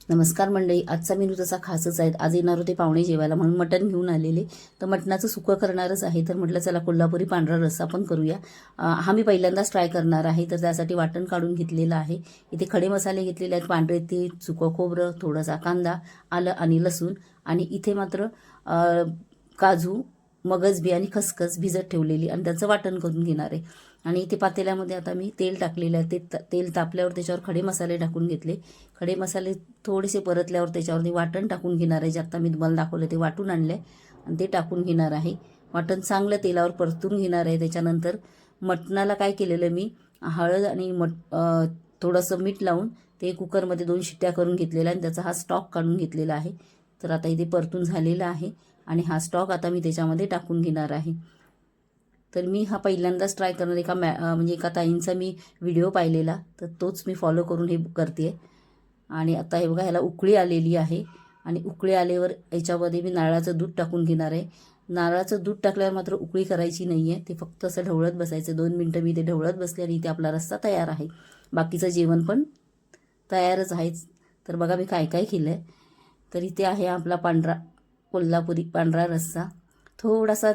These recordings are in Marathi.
नमस्कार मंडळी, आजचा मेनू तसा खासच आहे. आज येणार होते पाहुणे जेवायला म्हणून मटण घेऊन आलेले. तर मटणाचं सुकं करणारच आहे, तर म्हटलं चला कोल्हापुरी पांढरा रस्सा पण करूया. हा मी पहिल्यांदाच ट्राय करणार आहे, तर त्यासाठी वाटण काढून घेतलेलं आहे. इथे खडे मसाले घेतलेले आहेत, पांढरे तीळ, सुकं खोबरं, थोडासा कांदा, आलं आणि लसूण. आणि इथे मात्र काजू, मगजबी आणि खसखस भिजत ठेवलेली आणि त्याचं वाटण करून घेणार आहे. आणि इथे पातेल्यामध्ये आता मी तेल टाकलेलं आहे. तेल तापल्यावर त्याच्यावर खडे मसाले टाकून घेतले. खडे मसाले थोडेसे परतल्यावर त्याच्यावरती वाटण टाकून घेणार आहे. जे आत्ता मी तुम्हाला दाखवलं ते वाटून आणले आणि ते टाकून घेणार आहे. वाटण चांगलं तेलावर परतून घेणार आहे. त्याच्यानंतर मटणाला काय केलेलं मी हळद आणि थोडंसं मीठ लावून ते कुकरमध्ये 2 शिट्ट्या करून घेतलेला आणि त्याचा हा स्टॉक काढून घेतलेला आहे. तर आता इथे परतून झालेला आहे आणि हा स्टॉक आता मी त्याच्यामध्ये टाकून घेणार आहे. तर मी हा पहिल्यांदाच ट्राय करणार. म्हणजे एका ताईंचा मी व्हिडिओ पाहिलेला, तर तोच मी फॉलो करून हे करते. आणि आता हे बघा, ह्याला उकळी आलेली आहे आणि उकळी आल्यावर याच्यामध्ये मी नारळाचं दूध टाकून घेणार आहे. नारळाचं दूध टाकल्यावर मात्र उकळी करायची नाही आहे, ते फक्त असं ढवळत बसायचं. 2 मिनटं मी ते ढवळत बसले आणि इथे आपला रस्सा तयार आहे. बाकीचं जेवण पण तयारच आहेच. तर बघा मी काय काय केलं आहे. तर इथे आहे आपला कोल्हापुरी पांढरा रस्सा. थोडासा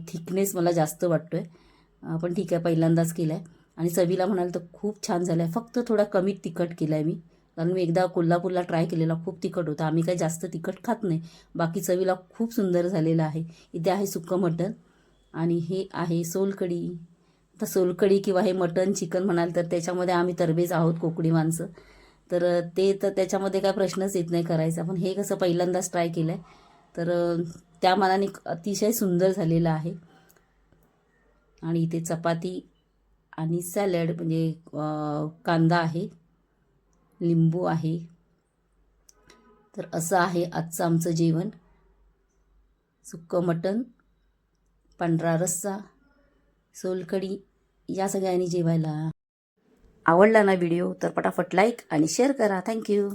थिकनेस मला जास्त वाटतो आहे, पण ठीक आहे, पहिल्यांदाच केला आहे. आणि चवीला म्हणाल तर खूप छान झालं आहे. फक्त थोडा कमी तिखट केला आहे मी, कारण मी एकदा कोल्हापूरला ट्राय केलेला, खूप तिखट होता. आम्ही काही जास्त तिखट खात नाही. बाकी चवीला खूप सुंदर झालेलं आहे. इथे आहे सुक्कं मटण आणि हे आहे सोलकढी. आता सोलकढी किंवा हे मटण चिकन म्हणाल तर त्याच्यामध्ये आम्ही तरबेज आहोत, कोकणी माणसं. तर ते तर त्याच्यामध्ये काय प्रश्नच येत नाही करायचा. पण हे कसं पहिल्यांदाच ट्राय केलं आहे, तर त्या मानाने अतिशय सुंदर झालेलं आहे. आणि इथे चपाती आणि सॅलड म्हणजे कांदा आहे, लिंबू आहे. तर असं आहे आजचं आमचं जेवण. सुक्कं मटण, पांढरा रस्सा, सोलकढी, या सगळ्यांनी जेवायला. आवडला ना व्हिडिओ तर पटापट लाईक आणि शेअर करा. थँक्यू.